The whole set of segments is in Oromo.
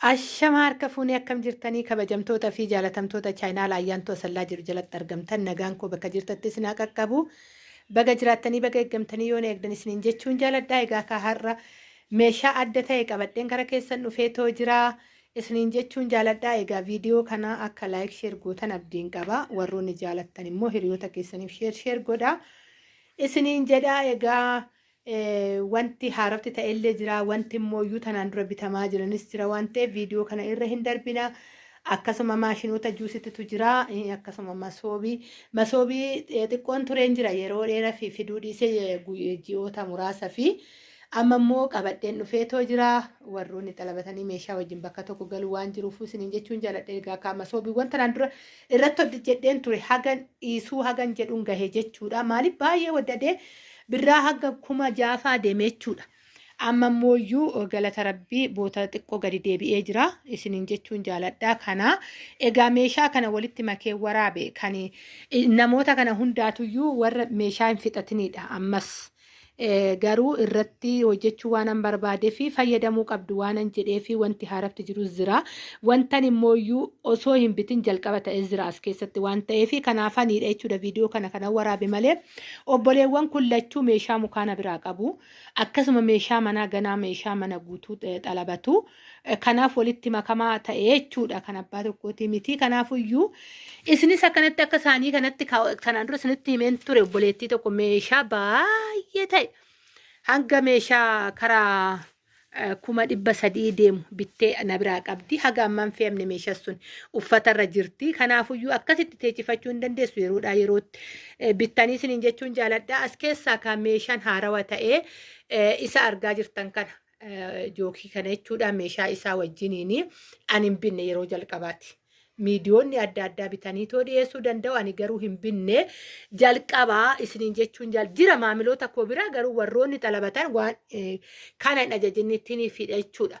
Ashama harka fuunee akkam jirtanii kabajamtoota fi jaalatamtoota chaayinaal ayyaantu asallaa jiru jalatti argamtan nagaan koo bakka jirtatti isin haa qaqqabu. Baga jiraattanii baga eeggamtanii yoo eegdan isiniin jechuun jaaladhaa. Egaa akka har'a meeshaa adda ta'e qabadheen gara keessan dhufee too jira isiniin jechuun jaaladhaa. Egaa viidiyoo kana akka laayik sheer gootan abdiin qaba. Warroonni jaalattan immoo hiriyoota keessaniif sheer godhaa isiniin jedhaa. Egaa wanti haarofti ta'ellee jira, wanti mooyyuu tanaan dura bitamaa jiranis jira waan ta'eef viidiyoo kana irra hin darbina. Akkasuma maashinoota juusititu jira, akkasuma masoobii xiqqoon tureen jira yeroo dheeraa fi fiduu dhiisee ji'oota muraasa fi amma immoo qabadheen dhufeetoo jira. Warroonni xalabatanii meeshaa wajjin bakka tokko galuu waan jiruuf isiniin jechuun jaaladha. Egaa kaa masoobiiwwan tanaan dura irratti hojjedheen ture hagan dhiisuu hagan jedhuun gahe jechuudha. Maaliif baay'ee waddadee birraa haga 6,000 deemee jechuudha. Amma mooyyuu galata rabbii boota xiqqoo gadi deebi'ee jira isiniin jechuun jaaladhaa. Kana egaa meeshaa kana walitti makee waraabe kan namoota kana hundaatuyyuu warra meeshaa hin fixatinidha. Ammas garuu irratti hojjechuu waan an barbaadee fi fayyadamuu qabdu waan an jedhee fi wanti haarafti jiru jira. Wantan immooyyuu osoo hin bitin jalqaba ta'ee jira as keessatti waan ta'eef kanaafanidha jechuudha. Viidiyoo kana waraabe malee obboleewwan kun lachuu meeshaa mukaana biraa qabu. Akkasuma meeshaa manaa ganaa meeshaa mana guutuu xalabatu. Kanaaf walitti makamaa ta'e jechuudha. Kan abbaa tokkooti miti. Kanaafuyyuu isinis akkanatti akka isaanii kanatti kanaan dura isinitti himeen ture obboleettii tokko meeshaa baay'ee ta'e hanga meeshaa karaa 300,000 deemu bittee na biraa qabdi. Haga ammaan fe'amne meeshaa sun uffatarra jirti. Kanaafuyyuu akkasitti teechifachuu hin dandeessu yeroodhaa yerootti bittanii isiniin jechuun jaaladhaa. As keessaa kan meeshaan haarawa ta'ee isa argaa jirtan kana jookii kana jechuudha. Meeshaa isaa wajjiniin ani hin binne yeroo jalqabaati. Miidiyoonni adda addaa bitanii too dhiyeessuu danda'u. Ani garuu hin binne jalqabaa isiniin jechuun jira maamiloota koo biraa garuu warroonni xalabatan waan kana hin ajajinittiin fidha jechuudha.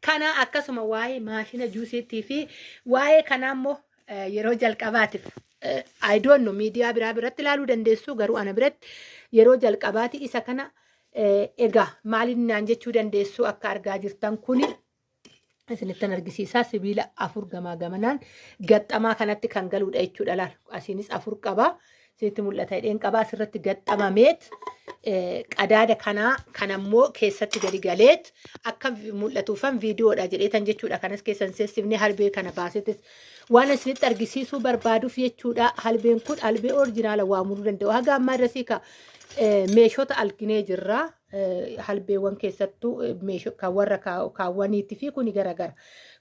Kana akkasuma waa'ee maashina juusiitii fi waa'ee kanaa immoo yeroo jalqabaatiif ayidoonno miidiyaa biratti ilaaluu dandeessu garuu ana biratti yeroo jalqabaati isa kana egaa maaliin naan jechuu dandeessu akka argaa jirtan kuni. Isinittan argisiisaa sibiila 4 gamaa gamanaan gaxxamaa kanatti kan galuudha jechuudha. Laal asiinis 4 qaba. Isinitti mul'ata hidheen qaba. Asirratti gaxxamameet qadaada kanammoo keessatti gadi galeet akka mul'atuufan viidiyoodha jedheetan jechuudha. Kanas keessan seessifnee halbee kana baasetis waan isinitti argisiisuu barbaaduuf jechuudha. Halbeen kun halbee orjinaala waamuu danda'u. Haga ammaa irrasii meeshota alginee jirra. Halbeewwan keessattuu kan warra kaawwaniitii fi kuni garagara.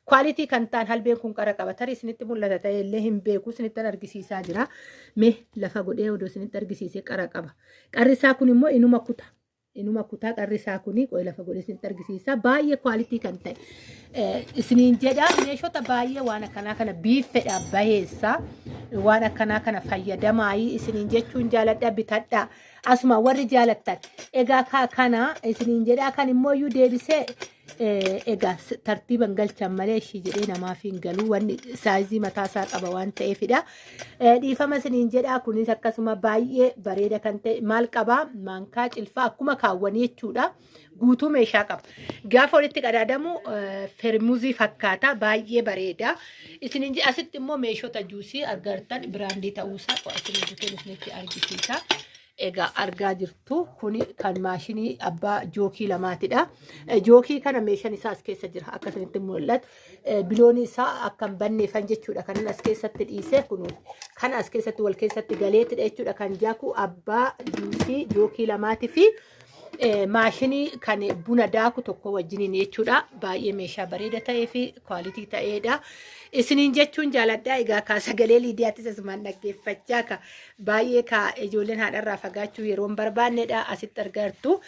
Kwaalitii kan ta'an halbeen kun qara qaba. Tarii isinitti mul'ata ta'ellee hin beeku isinittan argisiisaa jira. Mee lafa godhee odoo isinitti argisiisee qara qaba. Qarri isaa kun immoo inuma kuta. Inuma kutaa qarri isaa kuni qo'ee lafa godhee isinitti argisiisaa. Baay'ee kwaalitii kan ta'e. Isiniin jedhaa meeshota baay'ee waan akkanaa kana biiffedha baheessa. Waan akkanaa kana fayyadamaayii isiniin jechuun jaaladha bitadha. Asuma warri jaalattan egaa kana isiniin jedhaa kan immooyyuu deebisee egaa tartiiban galchan malee ishii jedhee namaaf hin galuu wanni saayizii mataasaa qaba waan ta'eefidha. Dhiifama isiniin jedhaa kunis akkasuma baay'ee bareeda kan ta'e maal qabaa maankaa cilfaa akkuma kaawwanii jechuudha. Guutuu meeshaa qaba. Gaafa walitti qadaadamu fermuuzii fakkaata baay'ee bareeda. Isiniin asitti immoo meeshota juusii argartan biraandii ta'uusaa isinitti argisiisa. Egaa argaa jirtu kuni kan maashinii abbaa jookii lamaatidha. Jookii kana meeshaan isaa as keessa jira akka isinitti mul'atu. Biloon isaa akka hin banneeffan jechuudha. Kanan as keessatti dhiisee kunuun kana as keessatti wal keessatti galeettidha jechuudha. Kan jaaku abbaa juusii jookii lamaatii fi maashinii kan buna daaku tokko wajjiniin jechuudha. Baay'ee meeshaa bareeda ta'ee fi kwaalitii ta'eedha. Isiniin jechuun jaaladhaa. Egaa kaa sagalee Liidiyaattis asumaan dhaggeeffachaa ka baay'ee ka ijoolleen haadharraa fagaachuu yeroo hin barbaannedha. Asitti argartu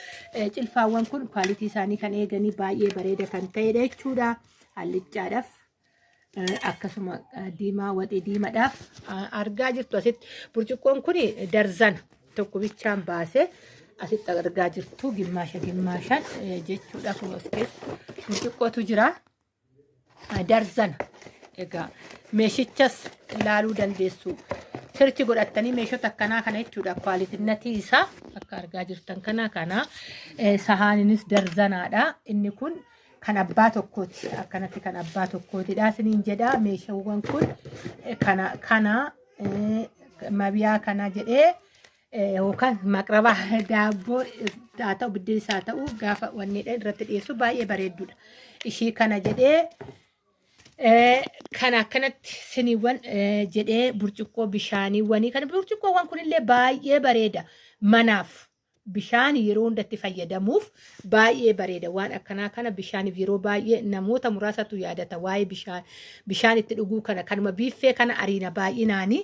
cilfaawwan kun kwaalitii isaanii kan eeganii baay'ee bareeda kan ta'edha jechuudha. Hallichaadhaaf akkasuma diimaa waxii diimaadhaaf argaa jirtu asitti burcuqqoon kun darzana tokko bichaan baasee asitti argaa jirtu gimmaashaan jechuudha. Kun as keessa burcuqqootu jira darzana. Egaa meeshichas ilaaluu dandeessu. Sirchi godhattanii meeshota akkanaa kana jechuudha. Kwaalitinnatii isaa akka argaa jirtan kana sahaaninis darzanaadha. Inni kun kan abbaa tokkooti. Akkanatti kan abbaa tokkootidha. Isiniin jedha meeshaawwan kun kana mabiyaa kana jedhee yookaan maqraba daabboo haa ta'u biddees haa ta'u gaafa wanneedha irratti dhiyeessu baay'ee bareedduudha. Ishii kana jedhee kan akkanatti siniiwwan jedhee burcuqqoo bishaaniiwwanii kan burcuqqoowwan kunillee baay'ee bareeda. Manaaf bishaan yeroo hundatti fayyadamuuf baay'ee bareeda. Waan akkanaa kana bishaaniif yeroo baay'ee namoota muraasatu yaadata waa'ee bishaan itti dhuguu kana kanuma biiffee kana ariina baay'inaanii.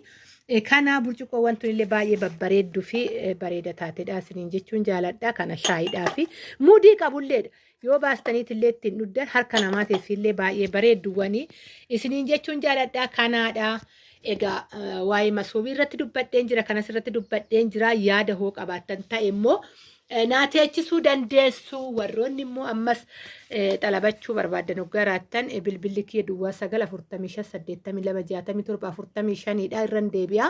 Kana burcuqqoowwan tunillee baay'ee babbareedduu fi bareeda taatedha. Isiniin jechuun jaaladha. Kana shaayiidhaa fi muudii qabulleedha. Yoo baastaniitillee ittiin dhugdan harka namaatiif illee baay'ee bareedduwwanii. Isiniin jechuun jaaladha. Kanaadha. Egaa waa'ee masoobii irratti dubbadheen jira. Kanas irratti dubbadheen jira. Yaada hoo qabaattan ta'e immoo naateechisuu dandeessu. Warroonni immoo ammas xalabachuu barbaadan garaattan bilbilli kee duwwaa 945826745 irraan deebi'a.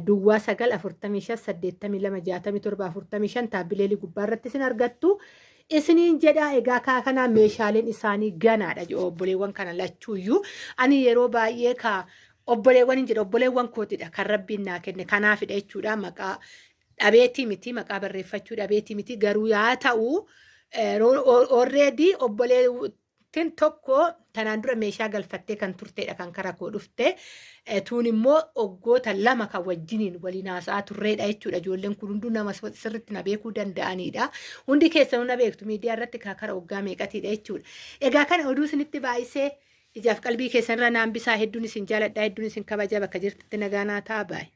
Duwwaa 945826745 taabbilee gubbaa irratti isin argattu. Isiniin jedha egaa kanaa meeshaaleen isaanii ganaadha. Obboleewwan kana lachuuyyuu ani yeroo baay'ee obboleewwan hin jedhu obboleewwan kootidha kan rabbiin naa kenne kanaafidha jechuudha. Maqaa dhabeetii miti maqaa barreeffachuu dhabeetii miti garuu yaa ta'u already obboleettiin tokko tanaan dura meeshaa galfattee kan turteedha kan karaa koo dhufte tuun immoo waggoota 2 kan wajjiniin waliin haasa'aa turreedha jechuudha. Ijoolleen kun hunduu nama sirriitti na beekuu danda'anidha. Hundi keessanuu na beektu miidiyaa irratti kaakara waggaa meeqatiidha jechuudha. Egaa kana oduu isinitti baay'isee ijaaf qalbii keessanirra naan bisaa hedduun isin jaaladha hedduun isin kabaja bakka jirtutti nagaanaa ta'a baay'ee.